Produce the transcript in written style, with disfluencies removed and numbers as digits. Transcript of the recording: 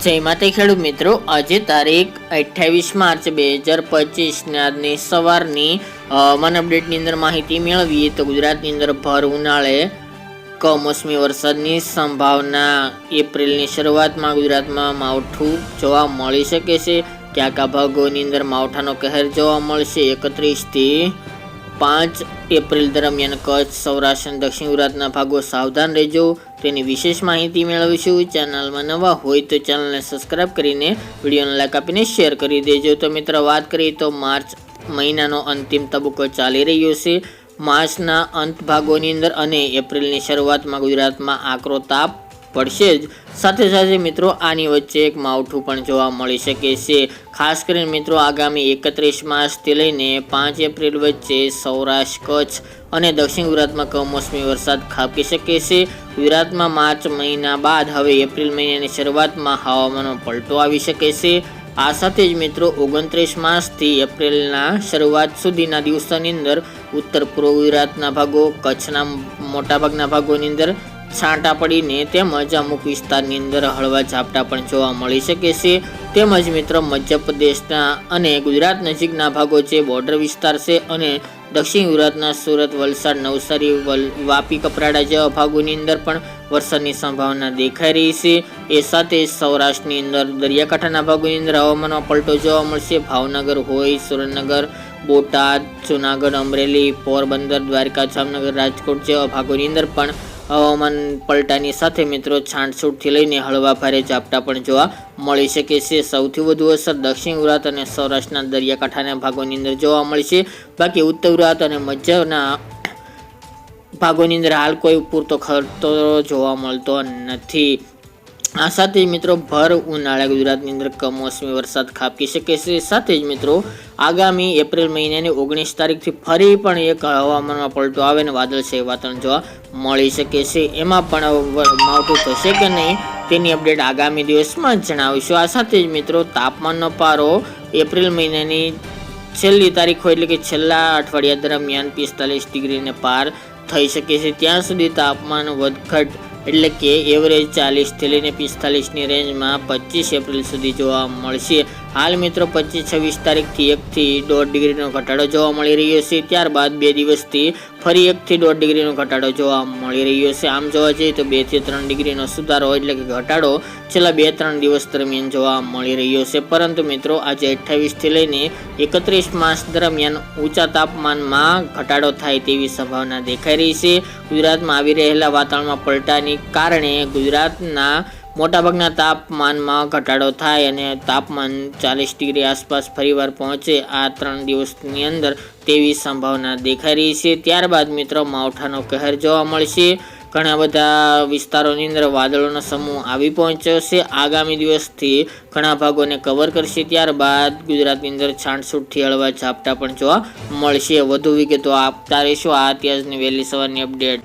જય માતા ખેડૂત મિત્રો, આજે તારીખ 28 માર્ચ 2025 આજની સવારની હવામાન અપડેટની અંદર માહિતી મેળવીએ તો ગુજરાતની અંદર ભર ઉનાળે કમોસમી વરસાદની સંભાવના. એપ્રિલની શરૂઆતમાં ગુજરાતમાં માવઠું જોવા મળી શકે છે. ક્યાંક ભાગોની અંદર માવઠાનો કહેર જોવા મળશે. 31 થી 5 એપ્રિલ દરમિયાન કચ્છ, સૌરાષ્ટ્ર અને દક્ષિણ ગુજરાતના ભાગો સાવધાન રહેજો. તેની વિશેષ માહિતી મેળવીશું. ચેનલમાં નવા હોય તો ચેનલને સબસ્ક્રાઇબ કરીને વિડીયોને લાઈક આપીને શેર કરી દેજો. તો મિત્રો વાત કરીએ તો માર્ચ મહિનાનો અંતિમ તબક્કો ચાલી રહ્યો છે. માર્ચના અંત ભાગોની અંદર અને એપ્રિલની શરૂઆતમાં ગુજરાતમાં આકરો તાપ પડશે જ. સાથે સાથે મિત્રો આની વચ્ચે એક માવઠું પણ જોવા મળી શકે છે. ખાસ કરીને મિત્રો આગામી 31 માર્ચથી લઈને 5 એપ્રિલ વચ્ચે સૌરાષ્ટ્ર, કચ્છ અને દક્ષિણ ગુજરાતમાં કમોસમી વરસાદ ખાબકી શકે છે. ગુજરાતમાં માર્ચ મહિના બાદ હવે એપ્રિલ મહિનાની શરૂઆતમાં હવામાનમાં પલટો આવી શકે છે. આ સાથે જ મિત્રો 29 માર્ચથી એપ્રિલના શરૂઆત સુધીના દિવસોની અંદર ઉત્તર પૂર્વ ગુજરાતના ભાગો, કચ્છના મોટાભાગના ભાગોની અંદર છાંટા પડીને તેમજ અમુક વિસ્તારની અંદર હળવા ઝાપટા પણ જોવા મળી શકે છે. તેમજ મિત્રો મધ્યપ્રદેશના અને ગુજરાત નજીકના ભાગો છે, બોર્ડર વિસ્તાર છે અને દક્ષિણ ગુજરાતના સુરત, વલસાડ, નવસારી, વાપી, કપરાડા જેવા ભાગોની અંદર પણ વરસાદની સંભાવના દેખાઈ રહી છે. એ સાથે સૌરાષ્ટ્રની અંદર દરિયાકાંઠાના ભાગોની અંદર હવામાનમાં પલટો જોવા મળશે. ભાવનગર હોય, સુરેન્દ્રનગર, બોટાદ, જૂનાગઢ, અમરેલી, પોરબંદર, દ્વારકા, જામનગર, રાજકોટ જેવા ભાગોની અંદર પણ હવામાન પલટાની સાથે મિત્રો છાંટછૂટથી લઈને હળવા ભારે ઝાપટા પણ જોવા મળી શકે છે. સૌથી વધુ અસર દક્ષિણ ગુજરાત અને સૌરાષ્ટ્રના દરિયાકાંઠાના ભાગોની અંદર જોવા મળશે. બાકી ઉત્તર ગુજરાત અને મધ્યના ભાગોની અંદર હાલ કોઈ પૂરતો ખરતો જોવા મળતો નથી. આ સાથે જ મિત્રો ભર ઉનાળે ગુજરાતની અંદર કમોસમી વરસાદ ખાબકી શકે છે. સાથે જ મિત્રો આગામી એપ્રિલ મહિનાની 19 તારીખથી ફરી પણ એક હવામાનમાં પલટો આવે અને વાદળછાયું વાતાવરણ જોવા મળી શકે છે. એમાં પણ માવઠું થશે કે નહીં તેની અપડેટ આગામી દિવસમાં જ જણાવીશું. આ સાથે જ મિત્રો તાપમાનનો પારો એપ્રિલ મહિનાની છેલ્લી તારીખો એટલે કે છેલ્લા અઠવાડિયા દરમિયાન 45 ડિગ્રીને પાર થઈ શકે છે. ત્યાં સુધી તાપમાન વધઘટ એટલે કે એવરેજ 40 થી લઈને 45ની રેન્જમાં 25 એપ્રિલ સુધી જોવા મળશે. હાલ મિત્રો 25-26 તારીખથી 1 થી 1.5 ડિગ્રીનો ઘટાડો જોવા મળી રહ્યો છે. ત્યારબાદ 2 દિવસથી ફરી 1 થી 1.5 ડિગ્રીનો ઘટાડો જોવા મળી રહ્યો છે. આમ જોવા જઈએ તો 2 થી 3 ડિગ્રીનો સુધારો એટલે કે ઘટાડો છેલ્લા 2-3 દિવસ દરમિયાન જોવા મળી રહ્યો છે. પરંતુ મિત્રો આજે 28 થી લઈને 31 માર્ચ દરમિયાન ઊંચા તાપમાનમાં ઘટાડો થાય તેવી સંભાવના દેખાઈ રહી છે. ગુજરાતમાં આવી રહેલા વાતાવરણમાં પલટાની કારણે ગુજરાતના મોટાભાગના તાપમાનમાં ઘટાડો થાય અને તાપમાન 40 ડિગ્રી આસપાસ ફરીવાર પહોંચે આ 3 દિવસની અંદર તેવી સંભાવના દેખાઈ રહી છે. ત્યારબાદ મિત્રો માવઠાનો કહેર જોવા મળશે. ઘણા બધા વિસ્તારોની અંદર વાદળોનો સમૂહ આવી પહોંચ્યો છે. આગામી દિવસથી ઘણા ભાગોને કવર કરશે. ત્યારબાદ ગુજરાતની અંદર છાંટછૂટથી હળવા ઝાપટા પણ જોવા મળશે. વધુ વિગતો આપતા રહીશું. આ અત્યારની વહેલી સવારની અપડેટ.